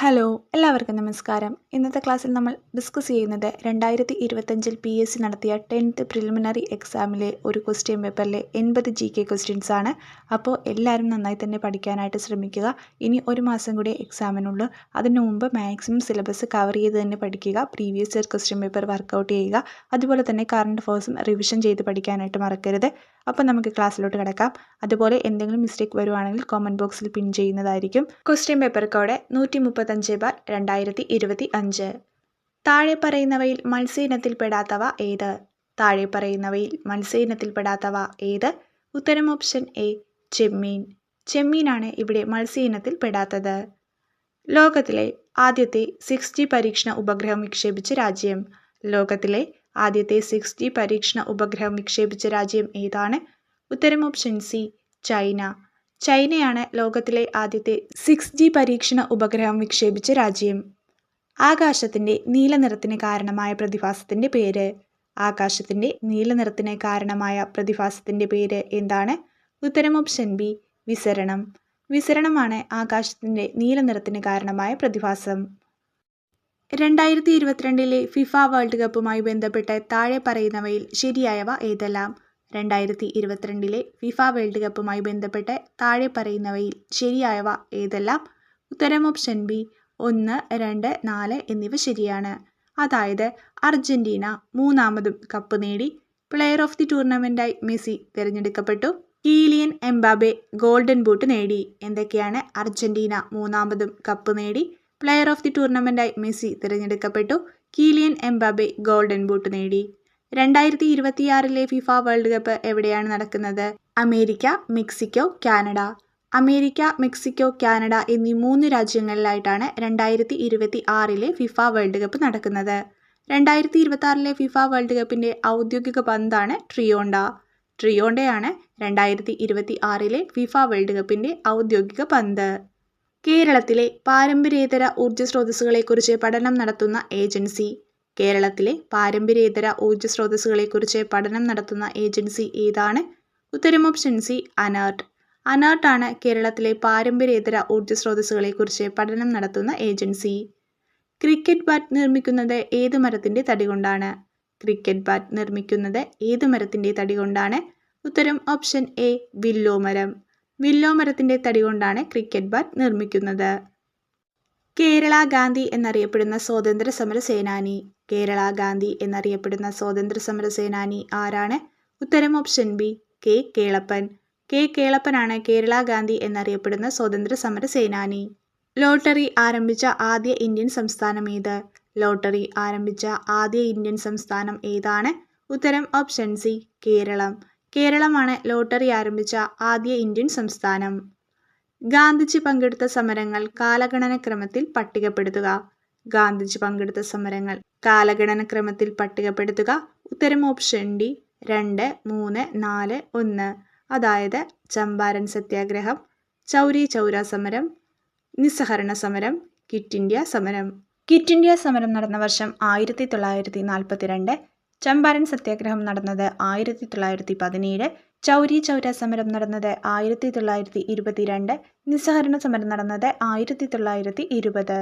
Hello, എല്ലാവർക്കും നമസ്കാരം. ഇന്നത്തെ ക്ലാസ്സിൽ നമ്മൾ ഡിസ്കസ് ചെയ്യുന്നത് 2025 PSC നടത്തിയ 10th പ്രിലിമിനറി എക്സാമിലെ ഒരു ക്വസ്റ്റ്യൻ പേപ്പറിലെ 80 GK ക്വസ്റ്റ്യൻസ് ആണ്. അപ്പോൾ എല്ലാവരും നന്നായി തന്നെ പഠിക്കാനായിട്ട് ശ്രമിക്കുക. ഇനി ഒരു മാസം കൂടി എക്സാമിനുള്ളൂ. അതിനു മുമ്പ് മാക്സിമം സിലബസ് കവർ ചെയ്ത് തന്നെ പഠിക്കുക. Previous year question paper work out ചെയ്യുക. അതുപോലെ തന്നെ കറണ്ട് അഫയേഴ്സും റിവിഷൻ ചെയ്ത് പഠിക്കാനായിട്ട് മറക്കരുത്. അപ്പോൾ നമുക്ക് ക്ലാസ്സിലോട്ട് കിടക്കാം. അതുപോലെ എന്തെങ്കിലും മിസ്റ്റേക്ക് വരുവാണെങ്കിൽ കമൻറ്റ് ബോക്സിൽ പിൻ ചെയ്യുന്നതായിരിക്കും. Question paper code 135/2025. താഴെ പറയുന്നവയിൽ മത്സ്യയിനത്തിൽപ്പെടാത്തവ ഏത്? താഴെ പറയുന്നവയിൽ മത്സ്യയിനത്തിൽപ്പെടാത്തവ ഏത്? ഉത്തരം ഓപ്ഷൻ എ ചെമ്മീൻ. ചെമ്മീനാണ് ഇവിടെ മത്സ്യയിനത്തിൽപ്പെടാത്തത്. ലോകത്തിലെ ആദ്യത്തെ 6G പരീക്ഷണ ഉപഗ്രഹം വിക്ഷേപിച്ച രാജ്യം. ലോകത്തിലെ ആദ്യത്തെ 6G പരീക്ഷണ ഉപഗ്രഹം വിക്ഷേപിച്ച രാജ്യം ഏതാണ്? ഉത്തരം ഓപ്ഷൻ സി ചൈന. ചൈനയാണ് ലോകത്തിലെ ആദ്യത്തെ 6G പരീക്ഷണ ഉപഗ്രഹം വിക്ഷേപിച്ച രാജ്യം. ആകാശത്തിൻ്റെ നീലനിറത്തിന് കാരണമായ പ്രതിഭാസത്തിൻ്റെ പേര്. ആകാശത്തിൻ്റെ നീലനിറത്തിന് കാരണമായ പ്രതിഭാസത്തിൻ്റെ പേര് എന്താണ്? ഉത്തരം ഓപ്ഷൻ ബി വിസരണം. വിസരണമാണ് ആകാശത്തിൻ്റെ നീലനിറത്തിന് കാരണമായ പ്രതിഭാസം. 2022 ഫിഫ വേൾഡ് കപ്പുമായി ബന്ധപ്പെട്ട് താഴെ പറയുന്നവയിൽ ശരിയായവ ഏതെല്ലാം? 2022 ഫിഫ വേൾഡ് കപ്പുമായി ബന്ധപ്പെട്ട് താഴെ പറയുന്നവയിൽ ശരിയായവ ഏതെല്ലാം? ഉത്തരം ഓപ്ഷൻ ബി 1, 2, 4 എന്നിവ ശരിയാണ്. അതായത് അർജന്റീന മൂന്നാമതും കപ്പ് നേടി. പ്ലെയർ ഓഫ് ദി ടൂർണമെൻ്റായി മെസ്സി തിരഞ്ഞെടുക്കപ്പെട്ടു. കീലിയൻ എംബാബെ ഗോൾഡൻ ബൂട്ട് നേടി. എന്തൊക്കെയാണ്? അർജന്റീന മൂന്നാമതും കപ്പ് നേടി. പ്ലെയർ ഓഫ് ദി ടൂർണമെൻ്റായി മെസ്സി തിരഞ്ഞെടുക്കപ്പെട്ടു. കീലിയൻ എംബാബെ ഗോൾഡൻ ബൂട്ട് നേടി. 2026 ഫിഫ വേൾഡ് കപ്പ് എവിടെയാണ് നടക്കുന്നത്? America, Mexico, Canada. America, Mexico, Canada എന്നീ 3 രാജ്യങ്ങളിലായിട്ടാണ് 2026 ഫിഫ വേൾഡ് കപ്പ് നടക്കുന്നത്. 2026 ഫിഫ വേൾഡ് കപ്പിൻ്റെ ഔദ്യോഗിക പന്താണ് ട്രിയോണ്ട. ട്രിയോണ്ടയാണ് 2026 ഫിഫ വേൾഡ് കപ്പിൻ്റെ ഔദ്യോഗിക പന്ത്. കേരളത്തിലെ പാരമ്പര്യേതര ഊർജ്ജ സ്രോതസ്സുകളെക്കുറിച്ച് പഠനം നടത്തുന്ന ഏജൻസി. കേരളത്തിലെ പാരമ്പര്യേതര ഊർജ്ജ സ്രോതസ്സുകളെക്കുറിച്ച് പഠനം നടത്തുന്ന ഏജൻസി ഏതാണ്? ഉത്തരം ഓപ്ഷൻ സി അനർട്ട്. അനർട്ടാണ് കേരളത്തിലെ പാരമ്പര്യേതര ഊർജ്ജ സ്രോതസ്സുകളെക്കുറിച്ച് പഠനം നടത്തുന്ന ഏജൻസി. ക്രിക്കറ്റ് ബാറ്റ് നിർമ്മിക്കുന്നത് ഏത് മരത്തിൻ്റെ തടി കൊണ്ടാണ്? ക്രിക്കറ്റ് ബാറ്റ് നിർമ്മിക്കുന്നത് ഏത് മരത്തിൻ്റെ തടി കൊണ്ടാണ്? ഉത്തരം ഓപ്ഷൻ എ വില്ലോ മരം. വില്ലോ മരത്തിൻ്റെ തടി കൊണ്ടാണ് ക്രിക്കറ്റ് ബാറ്റ് നിർമ്മിക്കുന്നത്. കേരള ഗാന്ധി എന്നറിയപ്പെടുന്ന സ്വാതന്ത്ര്യ സമര സേനാനി. കേരള ഗാന്ധി എന്നറിയപ്പെടുന്ന സ്വാതന്ത്ര്യ സമര സേനാനി ആരാണ്? ഉത്തരം option B K Kelappan. K കേളപ്പനാണ് കേരള ഗാന്ധി എന്നറിയപ്പെടുന്ന സ്വാതന്ത്ര്യ സമര സേനാനി. ലോട്ടറി ആരംഭിച്ച ആദ്യ ഇന്ത്യൻ സംസ്ഥാനം ഏത്? ലോട്ടറി ആരംഭിച്ച ആദ്യ ഇന്ത്യൻ സംസ്ഥാനം ഏതാണ്? ഉത്തരം ഓപ്ഷൻ സി കേരളം. കേരളമാണ് ലോട്ടറി ആരംഭിച്ച ആദ്യ ഇന്ത്യൻ സംസ്ഥാനം. ഗാന്ധിജി പങ്കെടുത്ത സമരങ്ങൾ കാലഗണനക്രമത്തിൽ പട്ടികപ്പെടുത്തുക. ഗാന്ധിജി പങ്കെടുത്ത സമരങ്ങൾ കാലഗണനക്രമത്തിൽ പട്ടികപ്പെടുത്തുക. ഉത്തരം ഓപ്ഷൻ ഡി 2, 3, 4, 1. അതായത് ചമ്പാരൻ സത്യാഗ്രഹം, ചൗരി ചൗര സമരം, നിസ്സഹരണ സമരം, ക്വിറ്റ് ഇന്ത്യ സമരം. ക്വിറ്റ് ഇന്ത്യ സമരം നടന്ന വർഷം 1942. ചമ്പാരൻ സത്യാഗ്രഹം നടന്നത് 1917. ചൗരി ചൗര സമരം നടന്നത് 1922. നിസ്സഹരണ സമരം നടന്നത് 1920.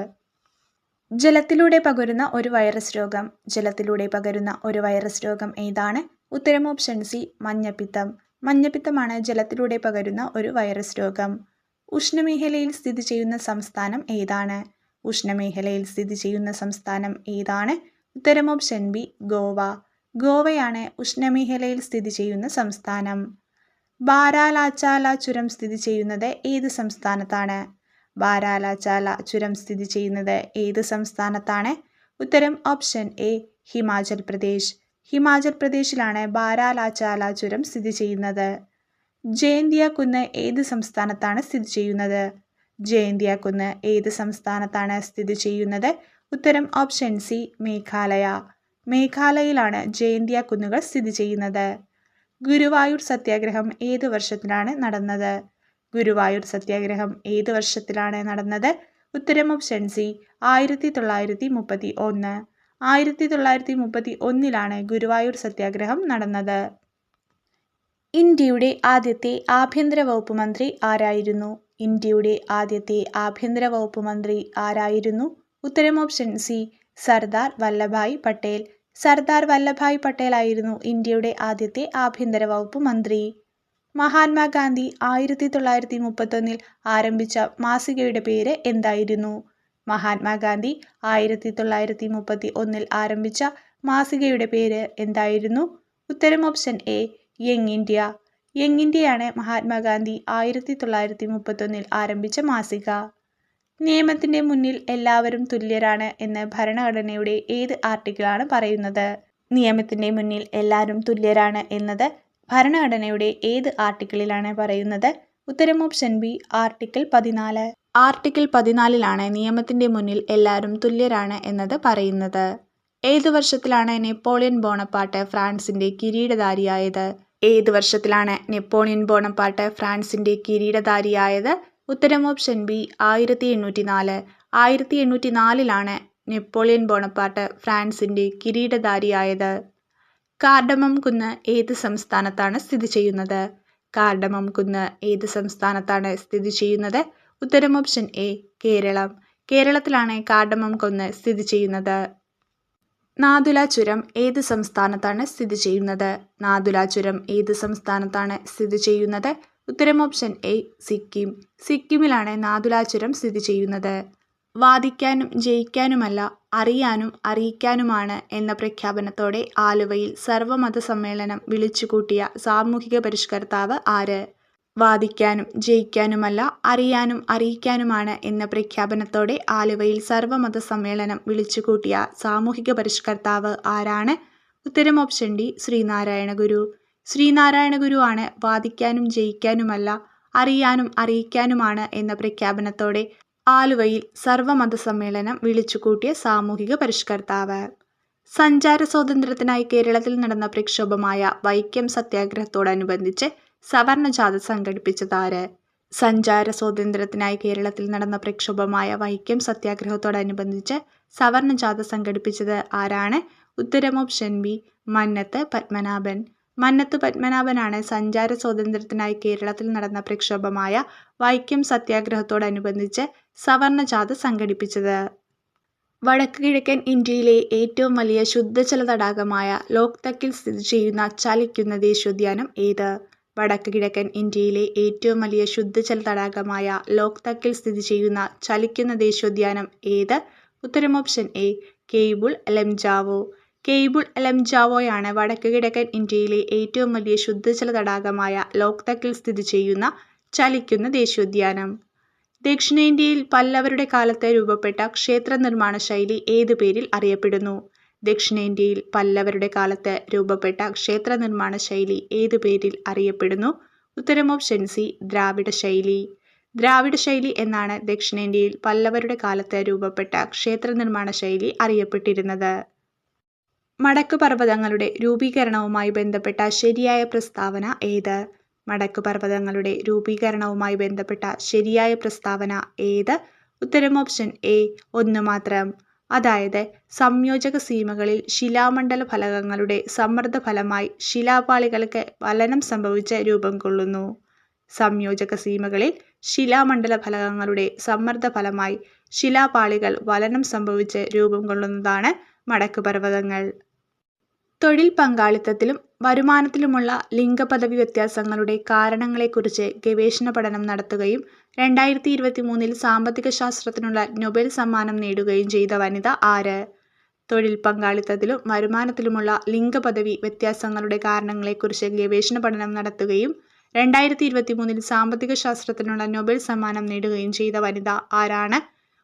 ജലത്തിലൂടെ പകരുന്ന ഒരു വൈറസ് രോഗം. ജലത്തിലൂടെ പകരുന്ന ഒരു വൈറസ് രോഗം ഏതാണ്? ഉത്തരം ഓപ്ഷൻ സി മഞ്ഞപ്പിത്തം. മഞ്ഞപ്പിത്തമാണ് ജലത്തിലൂടെ പകരുന്ന ഒരു വൈറസ് രോഗം. ഉഷ്ണമേഖലയിൽ സ്ഥിതി ചെയ്യുന്ന സംസ്ഥാനം ഏതാണ്? ഉഷ്ണമേഖലയിൽ സ്ഥിതി ചെയ്യുന്ന സംസ്ഥാനം ഏതാണ്? ഉത്തരം ഓപ്ഷൻ ബി ഗോവ. ഗോവയാണ് ഉഷ്ണമേഖലയിൽ സ്ഥിതി ചെയ്യുന്ന സംസ്ഥാനം. ബാരാലാചാല ചുരം സ്ഥിതി ചെയ്യുന്നത് ഏത് സംസ്ഥാനത്താണ്? ബാരാലാചാല ചുരം സ്ഥിതി ചെയ്യുന്നത് ഏത് സംസ്ഥാനത്താണ്? ഉത്തരം ഓപ്ഷൻ എ ഹിമാചൽ പ്രദേശ്. ഹിമാചൽ പ്രദേശിലാണ് ബാരാലാചാല ചുരം സ്ഥിതി ചെയ്യുന്നത്. ജയന്തിയ കുന്ന് ഏത് സംസ്ഥാനത്താണ് സ്ഥിതി ചെയ്യുന്നത്? ജയന്തിയ കുന്ന് ഏത് സംസ്ഥാനത്താണ് സ്ഥിതി ചെയ്യുന്നത്? ഉത്തരം ഓപ്ഷൻ സി മേഘാലയ. മേഘാലയയിലാണ് ജയന്തിയ കുന്നുകൾ സ്ഥിതി ചെയ്യുന്നത്. ഗുരുവായൂർ സത്യാഗ്രഹം ഏത് വർഷത്തിലാണ് നടന്നത്? ഗുരുവായൂർ സത്യാഗ്രഹം ഏത് വർഷത്തിലാണ് നടന്നത്? ഉത്തരം ഓപ്ഷൻ സി 1931. 1931 ഗുരുവായൂർ സത്യാഗ്രഹം നടന്നത്. ഇന്ത്യയുടെ ആദ്യത്തെ ആഭ്യന്തര വകുപ്പ് മന്ത്രി ആരായിരുന്നു? ഇന്ത്യയുടെ ആദ്യത്തെ ആഭ്യന്തര വകുപ്പ് മന്ത്രി ആരായിരുന്നു? ഉത്തരം ഓപ്ഷൻ സി സർദാർ വല്ലഭായ് പട്ടേൽ. സർദാർ വല്ലഭായ് പട്ടേൽ ആയിരുന്നു ഇന്ത്യയുടെ ആദ്യത്തെ ആഭ്യന്തര വകുപ്പ് മന്ത്രി. മഹാത്മാഗാന്ധി 1931 ആരംഭിച്ച മാസികയുടെ പേര് എന്തായിരുന്നു? മഹാത്മാഗാന്ധി 1931 ആരംഭിച്ച മാസികയുടെ പേര് എന്തായിരുന്നു? ഉത്തരം option A young India. Young ഇന്ത്യയാണ് മഹാത്മാഗാന്ധി 1931 ആരംഭിച്ച മാസിക. നിയമത്തിന്റെ മുന്നിൽ എല്ലാവരും തുല്യരാണ് എന്ന് ഭരണഘടനയുടെ ഏത് ആർട്ടിക്കിളാണ് പറയുന്നത്? നിയമത്തിന്റെ മുന്നിൽ എല്ലാവരും തുല്യരാണ് എന്നത് ഭരണഘടനയുടെ ഏത് ആർട്ടിക്കിളിലാണ് പറയുന്നത്? ഉത്തരം ഓപ്ഷൻ ബി ആർട്ടിക്കിൾ 14. ആർട്ടിക്കിൾ 14 നിയമത്തിന്റെ മുന്നിൽ എല്ലാവരും തുല്യരാണ് എന്നത് പറയുന്നത്. ഏതു വർഷത്തിലാണ് നെപ്പോളിയൻ ബോണപ്പാർട്ട് ഫ്രാൻസിന്റെ കിരീടധാരിയായത്? ഏതു വർഷത്തിലാണ് നെപ്പോളിയൻ ബോണപ്പാർട്ട് ഫ്രാൻസിന്റെ കിരീടധാരിയായത്? ഉത്തരം ഓപ്ഷൻ ബി 1804. 1804 നെപ്പോളിയൻ ബോണപ്പാർട്ട് ഫ്രാൻസിന്റെ കിരീടധാരിയായത്. കാർഡമം കുന്ന് ഏത് സംസ്ഥാനത്താണ് സ്ഥിതി ചെയ്യുന്നത്? കാർഡമം കുന്ന് ഏത് സംസ്ഥാനത്താണ് സ്ഥിതി ചെയ്യുന്നത്? ഉത്തരം ഓപ്ഷൻ എ കേരളം. കേരളത്തിലാണ് കാർഡമം കുന്ന് സ്ഥിതി ചെയ്യുന്നത്. നാഥുല ചുരം ഏത് സംസ്ഥാനത്താണ് സ്ഥിതി ചെയ്യുന്നത്? നാഥുല ചുരം ഏത് സംസ്ഥാനത്താണ് സ്ഥിതി ചെയ്യുന്നത്? ഉത്തരം ഓപ്ഷൻ എ സിക്കിം. സിക്കിമിലാണ് നാഥുല ചുരം സ്ഥിതി ചെയ്യുന്നത്. വാദിക്കാനും ജയിക്കാനുമല്ല അറിയാനും അറിയിക്കാനുമാണ് എന്ന പ്രഖ്യാപനത്തോടെ ആലുവയിൽ സർവമത സമ്മേളനം വിളിച്ചുകൂട്ടിയ സാമൂഹിക പരിഷ്കർത്താവ് ആര്? വാദിക്കാനും ജയിക്കാനുമല്ല അറിയാനും അറിയിക്കാനുമാണ് എന്ന പ്രഖ്യാപനത്തോടെ ആലുവയിൽ സർവമത സമ്മേളനം വിളിച്ചുകൂട്ടിയ സാമൂഹിക പരിഷ്കർത്താവ് ആരാണ്? ഉത്തരം ഓപ്ഷൻ ഡി ശ്രീനാരായണ ഗുരു. ശ്രീനാരായണ ഗുരു ആണ് വാദിക്കാനും ജയിക്കാനുമല്ല അറിയാനും അറിയിക്കാനുമാണ് എന്ന പ്രഖ്യാപനത്തോടെ ആലുവയിൽ സർവമത സമ്മേളനം വിളിച്ചുകൂട്ടിയ സാമൂഹിക പരിഷ്കർത്താവ്. സഞ്ചാര സ്വാതന്ത്ര്യത്തിനായി കേരളത്തിൽ നടന്ന പ്രക്ഷോഭമായ വൈക്കം സത്യാഗ്രഹത്തോടനുബന്ധിച്ച് സവർണജാഥ സംഘടിപ്പിച്ചതാര്? സഞ്ചാര സ്വാതന്ത്ര്യത്തിനായി കേരളത്തിൽ നടന്ന പ്രക്ഷോഭമായ വൈക്കം സത്യാഗ്രഹത്തോടനുബന്ധിച്ച് സവർണജാഥ സംഘടിപ്പിച്ചത് ആരാണ്? ഉത്തരം ഓപ്ഷൻ ബി മന്നത്ത് പത്മനാഭൻ. മന്നത്ത് പത്മനാഭനാണ് സഞ്ചാര സ്വാതന്ത്ര്യത്തിനായി കേരളത്തിൽ നടന്ന പ്രക്ഷോഭമായ വൈക്കം സത്യാഗ്രഹത്തോടനുബന്ധിച്ച് സവർണജാഥ സംഘടിപ്പിച്ചത്. വടക്ക് കിഴക്കൻ ഇന്ത്യയിലെ ഏറ്റവും വലിയ ശുദ്ധജല തടാകമായ ലോക്തക്കിൽ സ്ഥിതി ചെയ്യുന്ന ചലിക്കുന്ന ദേശീയോദ്യാനം ഏത്? വടക്ക് കിഴക്കൻ ഇന്ത്യയിലെ ഏറ്റവും വലിയ ശുദ്ധജല തടാകമായ ലോക്തക്കിൽ സ്ഥിതി ചെയ്യുന്ന ചലിക്കുന്ന ദേശീയോദ്യാനം ഏത്? ഉത്തരം ഓപ്ഷൻ എ കെയ്ബുൾ ലംജാവോ. കെയ്ബുൾ ലംജാവോയാണ് വടക്ക് കിഴക്കൻ ഇന്ത്യയിലെ ഏറ്റവും വലിയ ശുദ്ധജല തടാകമായ ലോക്തക്കിൽ സ്ഥിതി ചെയ്യുന്ന ചലിക്കുന്ന ദേശീയോദ്യാനം. ദക്ഷിണേന്ത്യയിൽ പല്ലവരുടെ കാലത്ത് രൂപപ്പെട്ട ക്ഷേത്ര നിർമ്മാണ ശൈലി ഏതു പേരിൽ അറിയപ്പെടുന്നു? ദക്ഷിണേന്ത്യയിൽ പല്ലവരുടെ കാലത്ത് രൂപപ്പെട്ട ക്ഷേത്ര നിർമ്മാണ ശൈലി ഏതു പേരിൽ അറിയപ്പെടുന്നു? ഉത്തരം ഓപ്ഷൻ സി ദ്രാവിഡ ശൈലി. ദ്രാവിഡ ശൈലി എന്നാണ് ദക്ഷിണേന്ത്യയിൽ പല്ലവരുടെ കാലത്ത് രൂപപ്പെട്ട ക്ഷേത്ര നിർമ്മാണ ശൈലി അറിയപ്പെട്ടിരുന്നത്. മടക്ക് പർവ്വതങ്ങളുടെ രൂപീകരണവുമായി ബന്ധപ്പെട്ട ശരിയായ പ്രസ്താവന ഏത്? മടക്ക് പർവ്വതങ്ങളുടെ രൂപീകരണവുമായി ബന്ധപ്പെട്ട ശരിയായ പ്രസ്താവന ഏത്? ഉത്തരം ഓപ്ഷൻ എ ഒന്ന് മാത്രം. അതായത് സംയോജക സീമകളിൽ ശിലാമണ്ഡല ഫലകങ്ങളുടെ സമ്മർദ്ദ ഫലമായി ശിലാപാളികൾക്ക് വലനം സംഭവിച്ച് രൂപം കൊള്ളുന്നു. സംയോജക സീമകളിൽ ശിലാമണ്ഡല ഫലകങ്ങളുടെ സമ്മർദ്ദ ഫലമായി ശിലാപാളികൾ വലനം സംഭവിച്ച് രൂപം കൊള്ളുന്നതാണ് മടക്ക് പർവ്വതങ്ങൾ. തൊഴിൽ പങ്കാളിത്തത്തിലും വരുമാനത്തിലുമുള്ള ലിംഗപദവി വ്യത്യാസങ്ങളുടെ കാരണങ്ങളെക്കുറിച്ച് ഗവേഷണ പഠനം നടത്തുകയും 2023 സാമ്പത്തിക ശാസ്ത്രത്തിനുള്ള നൊബേൽ സമ്മാനം നേടുകയും ചെയ്ത വനിത ആര്? തൊഴിൽ പങ്കാളിത്തത്തിലും വരുമാനത്തിലുമുള്ള ലിംഗപദവി വ്യത്യാസങ്ങളുടെ കാരണങ്ങളെക്കുറിച്ച് ഗവേഷണ പഠനം നടത്തുകയും 2023 സാമ്പത്തിക ശാസ്ത്രത്തിനുള്ള നൊബേൽ സമ്മാനം നേടുകയും ചെയ്ത വനിത ആരാണ്?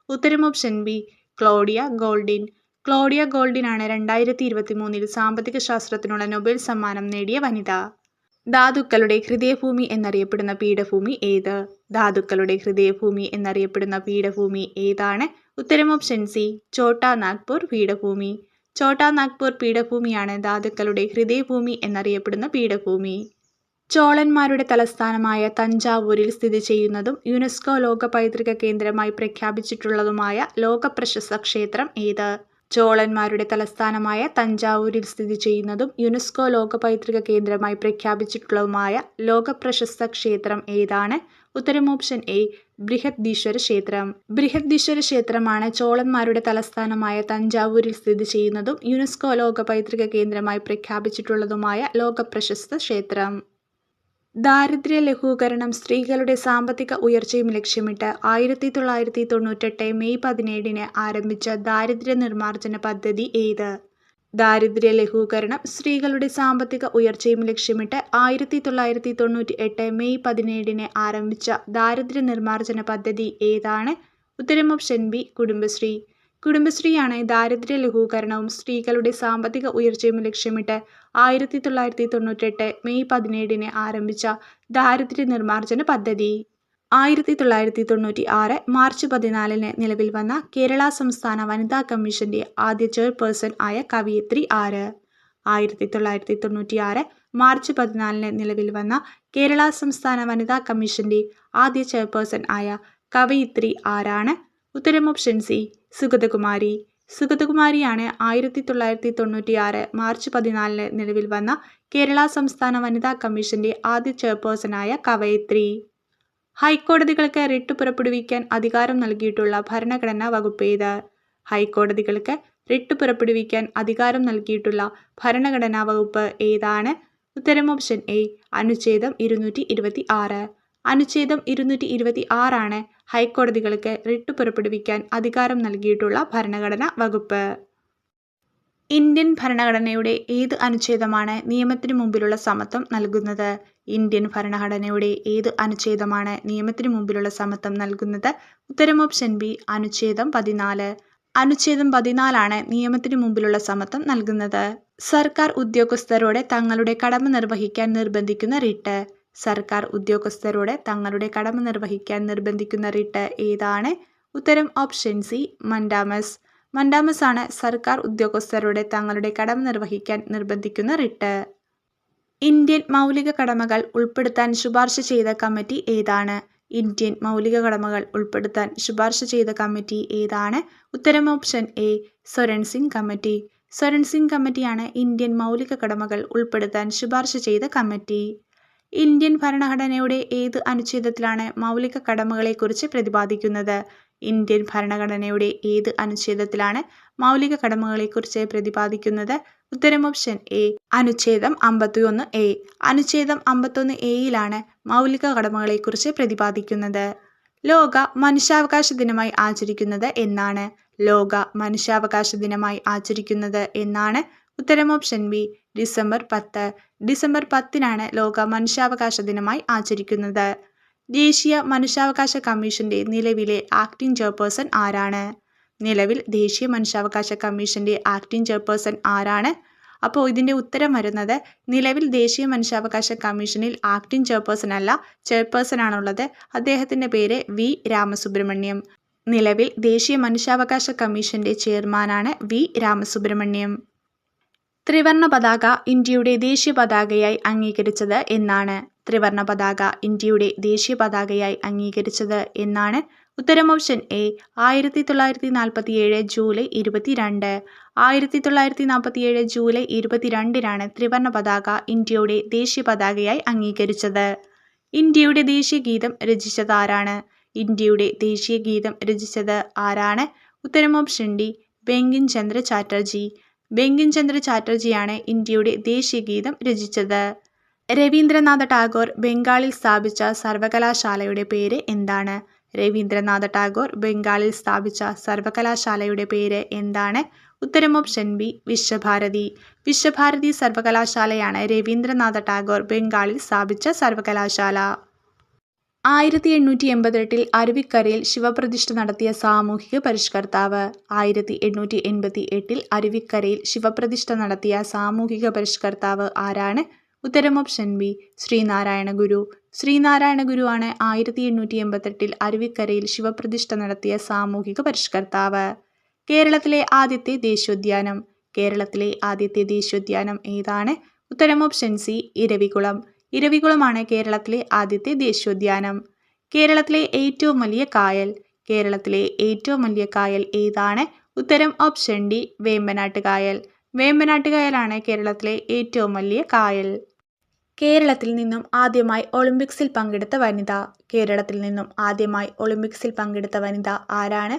ഉത്തരം option B Claudia Goldin. Claudia ഗോൾഡിനാണ് 2023 സാമ്പത്തിക ശാസ്ത്രത്തിനുള്ള നൊബേൽ സമ്മാനം നേടിയ വനിത. ധാതുക്കളുടെ ഹൃദയഭൂമി എന്നറിയപ്പെടുന്ന പീഠഭൂമി ഏത്? ധാതുക്കളുടെ ഹൃദയഭൂമി എന്നറിയപ്പെടുന്ന പീഠഭൂമി ഏതാണ്? ഉത്തരം ഓപ്ഷൻ സി ഛോട്ടാ നാഗ്പൂർ പീഠഭൂമി. ഛോട്ടാ നാഗ്പൂർ പീഠഭൂമിയാണ് ധാതുക്കളുടെ ഹൃദയഭൂമി എന്നറിയപ്പെടുന്ന പീഠഭൂമി. ചോളന്മാരുടെ തലസ്ഥാനമായ തഞ്ചാവൂരിൽ സ്ഥിതി ചെയ്യുന്നതും യുനെസ്കോ ലോക പൈതൃക കേന്ദ്രമായി പ്രഖ്യാപിച്ചിട്ടുള്ളതുമായ ലോകപ്രശസ്ത ക്ഷേത്രം ഏത്? ചോളന്മാരുടെ തലസ്ഥാനമായ തഞ്ചാവൂരിൽ സ്ഥിതി ചെയ്യുന്നതും യുനെസ്കോ ലോക പൈതൃക കേന്ദ്രമായി പ്രഖ്യാപിച്ചിട്ടുള്ളതുമായ ലോകപ്രശസ്ത ക്ഷേത്രം ഏതാണ്? ഉത്തരം ഓപ്ഷൻ എ ബൃഹദീശ്വര ക്ഷേത്രം. ബൃഹദീശ്വര ക്ഷേത്രമാണ് ചോളന്മാരുടെ തലസ്ഥാനമായ തഞ്ചാവൂരിൽ സ്ഥിതി ചെയ്യുന്നതും യുനെസ്കോ ലോക പൈതൃക കേന്ദ്രമായി പ്രഖ്യാപിച്ചിട്ടുള്ളതുമായ ലോകപ്രശസ്ത ക്ഷേത്രം. ദാരിദ്ര്യ ലഘൂകരണം സ്ത്രീകളുടെ സാമ്പത്തിക ഉയർച്ചയും ലക്ഷ്യമിട്ട് 1998 മെയ് 17 ആരംഭിച്ച ദാരിദ്ര്യ നിർമ്മാർജ്ജന പദ്ധതി ഏത്? ദാരിദ്ര്യ ലഘൂകരണം സ്ത്രീകളുടെ സാമ്പത്തിക ഉയർച്ചയും ലക്ഷ്യമിട്ട് 1998 മെയ് 17 ആരംഭിച്ച ദാരിദ്ര്യ നിർമ്മാർജ്ജന പദ്ധതി ഏതാണ്? ഉത്തരം ഓപ്ഷൻ ബി കുടുംബശ്രീ. കുടുംബശ്രീയാണ് ദാരിദ്ര്യ ലഘൂകരണവും സ്ത്രീകളുടെ സാമ്പത്തിക ഉയർച്ചയും ലക്ഷ്യമിട്ട് 1998 മെയ് 17 ആരംഭിച്ച ദാരിദ്ര്യ നിർമ്മാർജ്ജന പദ്ധതി. 1996 മാർച്ച് 14 നിലവിൽ വന്ന കേരള സംസ്ഥാന വനിതാ കമ്മീഷന്റെ ആദ്യ ചെയർപേഴ്സൺ ആയ കവയിത്രി ആര്? 1996 മാർച്ച് 14 നിലവിൽ വന്ന കേരള സംസ്ഥാന വനിതാ കമ്മീഷന്റെ ആദ്യ ചെയർപേഴ്സൺ ആയ കവയിത്രി ആരാണ്? ഉത്തരം ഓപ്ഷൻ സി സുഗതകുമാരി. സുഗതകുമാരിയാണ് 1996 മാർച്ച് 14 നിലവിൽ വന്ന കേരള സംസ്ഥാന വനിതാ കമ്മീഷന്റെ ആദ്യ ചെയർപേഴ്സണായ കവയിത്രി. ഹൈക്കോടതികൾക്ക് റിട്ട് പുറപ്പെടുവിക്കാൻ അധികാരം നൽകിയിട്ടുള്ള ഭരണഘടനാ വകുപ്പ് ഏത്? ഹൈക്കോടതികൾക്ക് റിട്ട് പുറപ്പെടുവിക്കാൻ അധികാരം നൽകിയിട്ടുള്ള ഭരണഘടനാ വകുപ്പ് ഏതാണ്? ഉത്തരം ഓപ്ഷൻ എ അനുച്ഛേദം 226. അനുച്ഛേദം 226 ആണ് ഹൈക്കോടതികൾക്ക് റിട്ട് പുറപ്പെടുവിക്കാൻ അധികാരം നൽകിയിട്ടുള്ള ഭരണഘടനാ വകുപ്പ്. ഇന്ത്യൻ ഭരണഘടനയുടെ ഏത് അനുച്ഛേദമാണ് നിയമത്തിനു മുമ്പിലുള്ള സമത്വം നൽകുന്നത്? ഇന്ത്യൻ ഭരണഘടനയുടെ ഏത് അനുച്ഛേദമാണ് നിയമത്തിനു മുമ്പിലുള്ള സമത്വം നൽകുന്നത്? ഉത്തരം ഓപ്ഷൻ ബി അനുച്ഛേദം 14. അനുച്ഛേദം 14 ആണ് നിയമത്തിനു മുമ്പിലുള്ള സമത്വം നൽകുന്നത്. സർക്കാർ ഉദ്യോഗസ്ഥരോട് തങ്ങളുടെ കടമ നിർവഹിക്കാൻ നിർബന്ധിക്കുന്ന റിട്ട്. സർക്കാർ ഉദ്യോഗസ്ഥരോട് തങ്ങളുടെ കടമ നിർവഹിക്കാൻ നിർബന്ധിക്കുന്ന റിട്ട് ഏതാണ്? ഉത്തരം ഓപ്ഷൻ സി മൻഡാമസ്. മൻഡാമസ് ആണ് സർക്കാർ ഉദ്യോഗസ്ഥരോട് തങ്ങളുടെ കടമ നിർവഹിക്കാൻ നിർബന്ധിക്കുന്ന റിട്ട്. ഇന്ത്യൻ മൗലിക കടമകൾ ഉൾപ്പെടുത്താൻ ശുപാർശ ചെയ്ത കമ്മിറ്റി ഏതാണ്? ഇന്ത്യൻ മൗലിക കടമകൾ ഉൾപ്പെടുത്താൻ ശുപാർശ ചെയ്ത കമ്മിറ്റി ഏതാണ്? ഉത്തരം option A Swaran Singh committee. Swaran Singh കമ്മിറ്റിയാണ് ഇന്ത്യൻ മൗലിക കടമകൾ ഉൾപ്പെടുത്താൻ ശുപാർശ ചെയ്ത കമ്മിറ്റി. ഇന്ത്യൻ ഭരണഘടനയുടെ ഏത് അനുച്ഛേദത്തിലാണ് മൗലിക കടമകളെക്കുറിച്ച് പ്രതിപാദിക്കുന്നത്? ഇന്ത്യൻ ഭരണഘടനയുടെ ഏത് അനുച്ഛേദത്തിലാണ് മൗലിക കടമകളെക്കുറിച്ച് പ്രതിപാദിക്കുന്നത്? ഉത്തരം ഓപ്ഷൻ എ അനുച്ഛേദം 51A. അനുച്ഛേദം 51A മൗലിക കടമകളെക്കുറിച്ച് പ്രതിപാദിക്കുന്നത്. ലോക മനുഷ്യാവകാശ ദിനമായി ആചരിക്കുന്നത് എന്നാണ്? ലോക മനുഷ്യാവകാശ ദിനമായി ആചരിക്കുന്നത് എന്നാണ്? ഉത്തരം ഓപ്ഷൻ ബി ഡിസംബർ 10. ഡിസംബർ 10 ലോക മനുഷ്യാവകാശ ദിനമായി ആചരിക്കുന്നത്. ദേശീയ മനുഷ്യാവകാശ കമ്മീഷന്റെ നിലവിലെ ആക്ടിംഗ് ചെയർപേഴ്സൺ ആരാണ്? നിലവിൽ ദേശീയ മനുഷ്യാവകാശ കമ്മീഷന്റെ ആക്ടിംഗ് ചെയർപേഴ്സൺ ആരാണ്? അപ്പോൾ ഇതിൻ്റെ ഉത്തരം വരുന്നത് നിലവിൽ ദേശീയ മനുഷ്യാവകാശ കമ്മീഷനിൽ ആക്ടിംഗ് ചെയർപേഴ്സൺ അല്ല, ചെയർപേഴ്സൺ ആണുള്ളത്. അദ്ദേഹത്തിൻ്റെ പേര് വി രാമസുബ്രഹ്മണ്യം. നിലവിൽ ദേശീയ മനുഷ്യാവകാശ കമ്മീഷന്റെ ചെയർമാനാണ് വി രാമസുബ്രഹ്മണ്യം. ത്രിവർണ പതാക ഇന്ത്യയുടെ ദേശീയ പതാകയായി അംഗീകരിച്ചത് എന്നാണ്? ത്രിവർണ പതാക ഇന്ത്യയുടെ ദേശീയ പതാകയായി അംഗീകരിച്ചത് എന്നാണ്? ഉത്തരം ഓപ്ഷൻ എ 1947 ജൂലൈ 22. 1947 ജൂലൈ 22 ത്രിവർണ പതാക ഇന്ത്യയുടെ ദേശീയ പതാകയായി അംഗീകരിച്ചത്. ഇന്ത്യയുടെ ദേശീയ ഗീതം രചിച്ചത് ആരാണ്? ഇന്ത്യയുടെ ദേശീയ ഗീതം രചിച്ചത് ആരാണ്? ഉത്തരം ഓപ്ഷൻ ഡി ബങ്കിം ചന്ദ്ര ചാറ്റർജി. ബങ്കിം ചന്ദ്ര ചാറ്റർജിയാണ് ഇന്ത്യയുടെ ദേശീയ ഗീതം രചിച്ചത്. രവീന്ദ്രനാഥ ടാഗോർ ബംഗാളിൽ സ്ഥാപിച്ച സർവകലാശാലയുടെ പേര് എന്താണ്? രവീന്ദ്രനാഥ ടാഗോർ ബംഗാളിൽ സ്ഥാപിച്ച സർവകലാശാലയുടെ പേര് എന്താണ്? ഉത്തരം ഓപ്ഷൻ ബി വിശ്വഭാരതി. വിശ്വഭാരതി സർവകലാശാലയാണ് രവീന്ദ്രനാഥ ടാഗോർ ബംഗാളിൽ സ്ഥാപിച്ച സർവകലാശാല. 1888 അരുവിക്കരയിൽ ശിവപ്രതിഷ്ഠ നടത്തിയ സാമൂഹിക പരിഷ്കർത്താവ്. 1888 അരുവിക്കരയിൽ ശിവപ്രതിഷ്ഠ നടത്തിയ സാമൂഹിക പരിഷ്കർത്താവ് ആരാണ്? ഉത്തരം ഓപ്ഷൻ ബി ശ്രീനാരായണ ഗുരു. ശ്രീനാരായണ ഗുരുവാണ് 1888 അരുവിക്കരയിൽ ശിവപ്രതിഷ്ഠ നടത്തിയ സാമൂഹിക പരിഷ്കർത്താവ്. കേരളത്തിലെ ആദ്യത്തെ ദേശീയോദ്യാനം. കേരളത്തിലെ ആദ്യത്തെ ദേശീയോദ്യാനം ഏതാണ്? ഉത്തരം ഓപ്ഷൻ സി ഇരവികുളം. ഇരവികുളമാണ് കേരളത്തിലെ ആദ്യത്തെ ദേശീയോദ്യാനം. കേരളത്തിലെ ഏറ്റവും വലിയ കായൽ. കേരളത്തിലെ ഏറ്റവും വലിയ കായൽ ഏതാണ്? ഉത്തരം ഓപ്ഷൻ ഡി വേമ്പനാട്ട് കായൽ. വേമ്പനാട്ട് കായലാണ് കേരളത്തിലെ ഏറ്റവും വലിയ കായൽ. കേരളത്തിൽ നിന്നും ആദ്യമായി ഒളിമ്പിക്സിൽ പങ്കെടുത്ത വനിത. കേരളത്തിൽ നിന്നും ആദ്യമായി ഒളിമ്പിക്സിൽ പങ്കെടുത്ത വനിത ആരാണ്?